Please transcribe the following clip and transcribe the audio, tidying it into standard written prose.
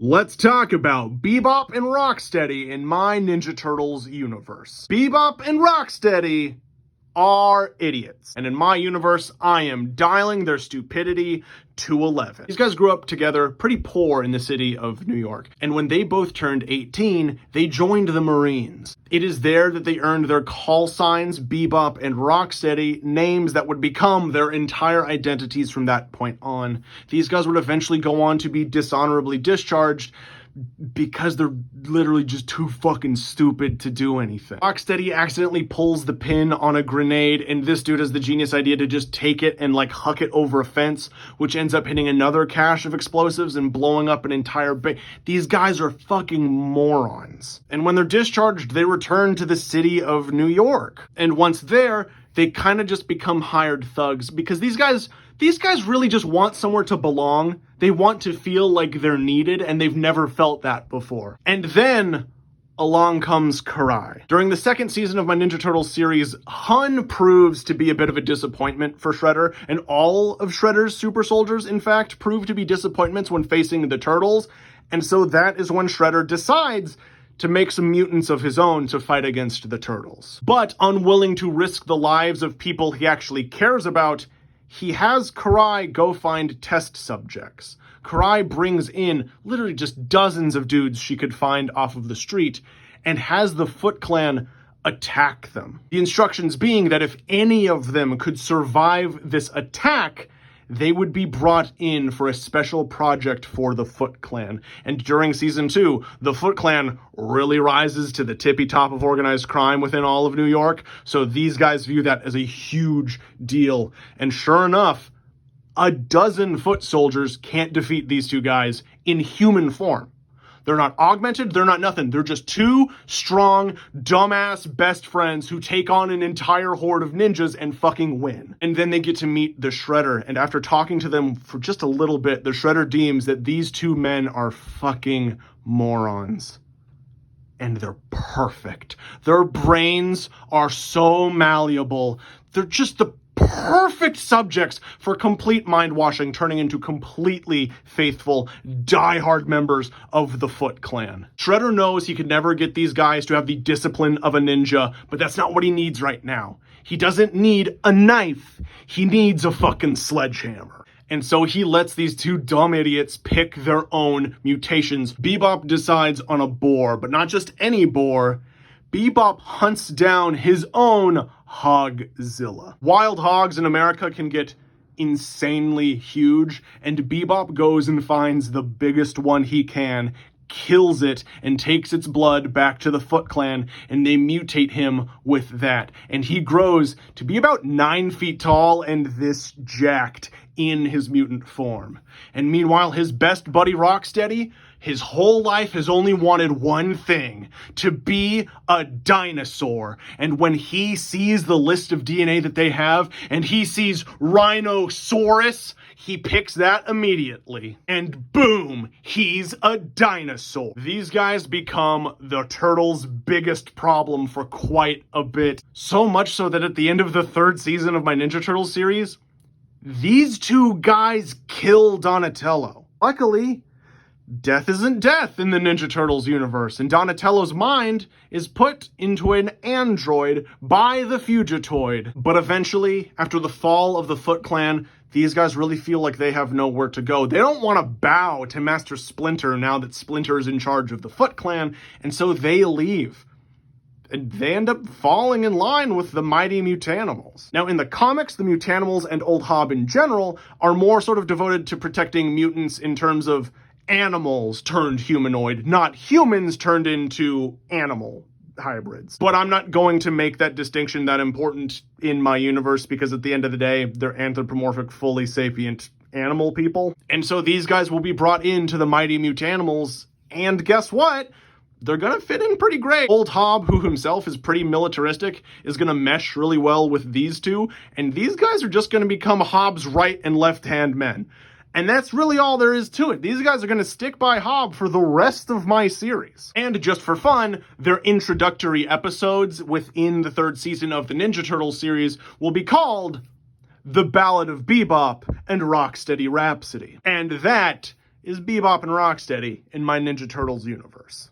Let's talk about Bebop and Rocksteady in my Ninja Turtles universe. Bebop and Rocksteady are idiots. And in my universe, I am dialing their stupidity to 11. These guys grew up together pretty poor in the city of New York. And when they both turned 18, they joined the Marines. It is there that they earned their call signs, Bebop and Rocksteady, names that would become their entire identities from that point on. These guys would eventually go on to be dishonorably discharged because they're literally just too fucking stupid to do anything. Rocksteady accidentally pulls the pin on a grenade, and this dude has the genius idea to just take it and huck it over a fence, which ends up hitting another cache of explosives and blowing up an entire base. These guys are fucking morons. And when they're discharged, they return to the city of New York. And once there, they kind of just become hired thugs because these guys really just want somewhere to belong. They want to feel like they're needed, and they've never felt that before. And then along comes Karai. During the second season of my Ninja Turtles series, Hun proves to be a bit of a disappointment for Shredder, and all of Shredder's super soldiers, in fact, prove to be disappointments when facing the Turtles. And so that is when Shredder decides to make some mutants of his own to fight against the Turtles. But unwilling to risk the lives of people he actually cares about, he has Karai go find test subjects. Karai brings in literally just dozens of dudes she could find off of the street and has the Foot Clan attack them. The instructions being that if any of them could survive this attack, they would be brought in for a special project for the Foot Clan. And during season 2, the Foot Clan really rises to the tippy top of organized crime within all of New York. So these guys view that as a huge deal. And sure enough, a dozen foot soldiers can't defeat these two guys in human form. They're not augmented, they're not nothing. They're just two strong, dumbass best friends who take on an entire horde of ninjas and fucking win. And then they get to meet the Shredder, and after talking to them for just a little bit, the Shredder deems that these two men are fucking morons. And they're perfect. Their brains are so malleable. They're just the perfect subjects for complete mind washing, turning into completely faithful, diehard members of the Foot Clan. Shredder knows he could never get these guys to have the discipline of a ninja, but that's not what he needs right now. He doesn't need a knife. He needs a fucking sledgehammer. And so he lets these two dumb idiots pick their own mutations. Bebop decides on a boar, but not just any boar. Bebop hunts down his own Hogzilla. Wild hogs in America can get insanely huge, and Bebop goes and finds the biggest one he can, kills it, and takes its blood back to the Foot Clan, and they mutate him with that. And he grows to be about 9 feet tall and this jacked in his mutant form. And meanwhile, his best buddy Rocksteady, his whole life has only wanted one thing: to be a dinosaur. And when he sees the list of DNA that they have, and he sees Rhinosaurus, he picks that immediately. And boom, he's a dinosaur. These guys become the Turtles' biggest problem for quite a bit. So much so that at the end of the 3rd season of my Ninja Turtles series, these two guys kill Donatello. Luckily, death isn't death in the Ninja Turtles universe, and Donatello's mind is put into an android by the Fugitoid. But eventually, after the fall of the Foot Clan, these guys really feel like they have nowhere to go. They don't want to bow to Master Splinter now that Splinter is in charge of the Foot Clan, and so they leave. And they end up falling in line with the mighty Mutanimals. Now, in the comics, the Mutanimals and Old Hob in general are more sort of devoted to protecting mutants in terms of animals turned humanoid, not humans turned into animal hybrids. But I'm not going to make that distinction that important in my universe, because at the end of the day, they're anthropomorphic, fully sapient animal people. And so these guys will be brought into the mighty Mutanimals, and guess what? They're gonna fit in pretty great. Old Hob, who himself is pretty militaristic, is gonna mesh really well with these two, and these guys are just gonna become Hob's right and left-hand men. And that's really all there is to it. These guys are gonna stick by Hob for the rest of my series. And just for fun, their introductory episodes within the 3rd season of the Ninja Turtles series will be called The Ballad of Bebop and Rocksteady Rhapsody. And that is Bebop and Rocksteady in my Ninja Turtles universe.